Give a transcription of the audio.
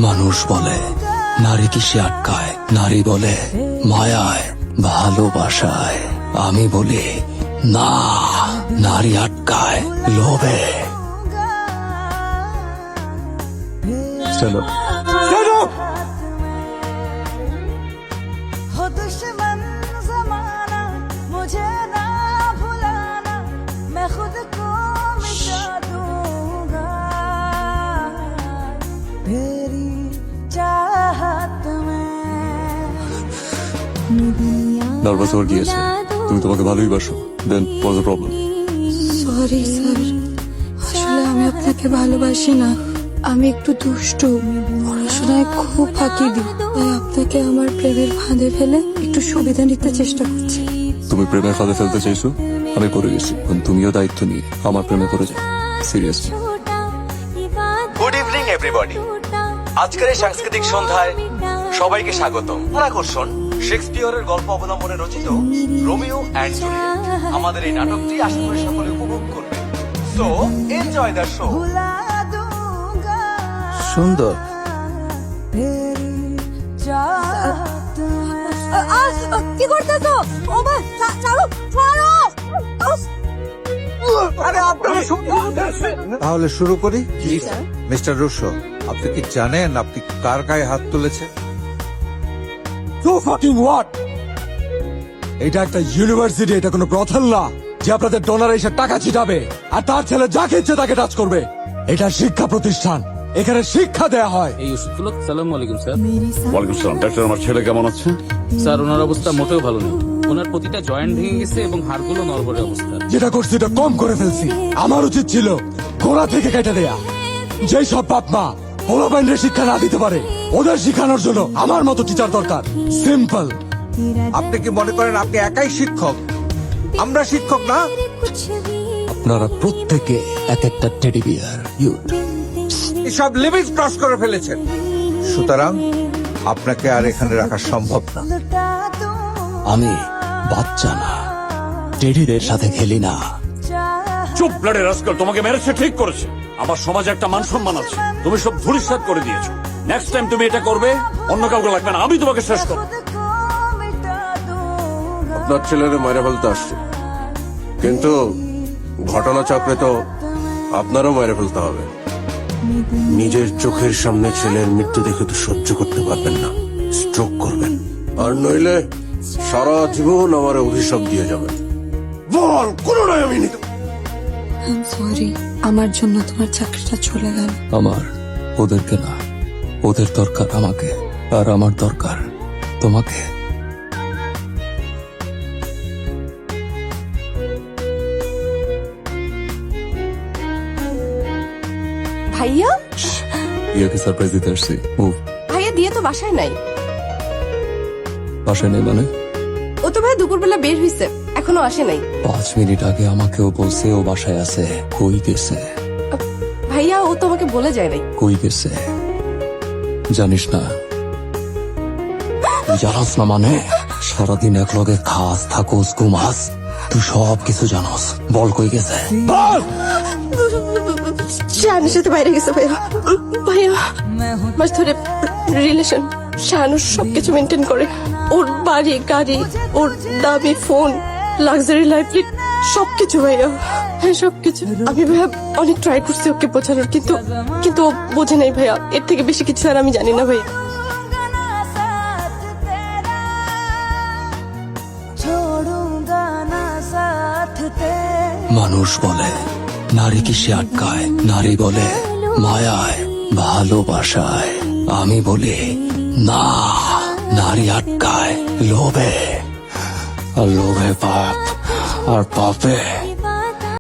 মানুষ বলে নারী কিসে আটকায়, নারী বলে মায়ায় ভালোবাসায়। আমি বলি না, নারী আটকায় লোভে। চলো दुश्मन ज़माना मुझे ना भुलाना, मैं खुद को मिटा दूंगा तेरी चाहत में। নার্ভাস হওয়ার কি আছে? তুমি তোমাকে ভালোই বাসো। Then what's the problem? Sorry sir, আসলে আমি আপনাকে ভালোবাসি না। আমি একটু দুষ্টু, পড়াশোনায় খুব ফাঁকি দিই, তাই আপনাকে আমার প্রেমের ফাঁদে ফেলে একটু সুবিধা নিতে চেষ্টা করছি। তুমি প্রেমের ফাঁদে ফেলতে চাইছো, আমি পড়ে গেছি। এখন তুমিও দায়িত্ব নিয়ে আমার প্রেমে পড়ে যাও। সিরিয়াসলি। Good evening everybody. আজকের এই সাংস্কৃতিক সন্ধ্যায় সবাইকে স্বাগতম। আকর্ষণ শেক্সপিয়রের গল্প অবলম্বনে রচিত রোমিও অ্যান্ড জুলিয়েট। আমাদের এই নাটকটি আশা করি সকলে উপভোগ করবে। So enjoy the show. সুন্দর। কি করতেছো? ও মা, ছাড়ো ছাড়ো। তাহলে শুরু করি। মিস্টার রুশো, আপনি কি জানেন আপনি কার গায়ে হাত তুলেছেন? এটা একটা ইউনিভার্সিটি, এটা কোনো ব্রথেল না যে আপনাদের ডোনার এসে টাকা ছিটাবে আর তার ছেলে যাকে ইচ্ছে তাকে টাচ করবে। এটা শিক্ষা প্রতিষ্ঠান, এখানে শিক্ষা দেয়া হয়। এই ওষুধগুলো। সালাম আলাইকুম স্যার। ওয়ালাইকুম আসসালাম। ডাক্তার, আমার ছেলে কেমন আছে? স্যার, ওনার অবস্থা মোটেও ভালো নেই। ওনার প্রতিটা জয়েন্ট ভেঙে গেছে এবং হাড়গুলো নড়বড়ে অবস্থা। যেটা করছি এটা কম করে ফেলছি। আমার উচিত ছিল গোড়া থেকে কেটে দেয়া। যেই সব বাপ মা পোলাপাইনের শিক্ষা না দিতে পারে, ওদের শিখানোর জন্য আমার মতো টিচার দরকার। সিম্পল। আপনি কি মনে করেন আপনি একাই শিক্ষক? আমরা শিক্ষক না? আপনারা প্রত্যেকে এক একটা টেডি বিয়ার। এসব লিমিট ক্রস করে ফেলেছেন। সুতরাং আপনাকে আর এখানে রাখা সম্ভব না। আমি বাচ্চা না, টেডিদের সাথে খেলি না। চুপ ব্লাডের রাস্কেল, তোমাকে মেরেছে ঠিক করেছে। আমার সমাজে একটা মান সম্মান আছে, তুমি সব ধূলিসাৎ করে দিয়েছো। নেক্সট টাইম তুমি এটা করবে, অন্য কাউকে লাগবে না, আমি তোমাকে শেষ করব। আপনার ছেলেরে মেরে ফেলতে আসছে, কিন্তু ঘটনা চক্রে তো আপনারও মেরে ফেলতে হবে। নিজের চোখের সামনে ছেলের মৃত্যু দেখে তো সহ্য করতে পারবেন না, স্ট্রোক করবেন। আর নইলে সারা জীবন আমার অভিশাপ দিয়ে যাবেন। বল, কোনটাই আমি নিতে। সরি, আমার জন্য তোমার চাকরিটা চলে গেল। আমার ওদেরকে না, ওদের দরকার আমাকে, আর আমার দরকার তোমাকে। ভাইয়া, ইয়াকে সারপ্রাইজ দিতে আসছি। মুভ। ভাইয়া দিয়ে তো বাসায় নাই। বাসায় নেই মানে? ও তো ভাই দুপুরবেলা বের হইছে, এখনো আসে নাই। 5 মিনিট আগে আমাকেও বলছে ও বাসায় আছে। কই গেছে? ভাইয়া, ও তো আমাকে বলে যায় নাই। কই গেছে জানিস না? জানাস না মানে? সারাদিন এক লগে খাস, থাকোস, ঘুমাস, তুই সব কিছু জানোস। বল কই গেছে? শাহানুর সাথে বাইরে গেছে ভাইয়া। ভাইয়া মাস ধরে রিলেশন, শাহানুর সবকিছু মেনটেন করে। ওর বাড়ি, গাড়ি, ওর দামি ফোন, লাক্সারি লাইফ, সবকিছু ভাইয়া। হ্যাঁ, সবকিছু। আমি ভাইয়া অনেক ট্রাই করছি ওকে বোঝানোর, কিন্তু ও বোঝে নাই ভাইয়া। এর থেকে বেশি কিছু আর আমি জানি না ভাইয়া। মানুষ বলে নারী কিসে আটকায়, নারী বলে মায়ায় ভালোবাসায়। আমি বলি না, নারী আটকায় লোভে, আর লোভে পাপ, আর পাপে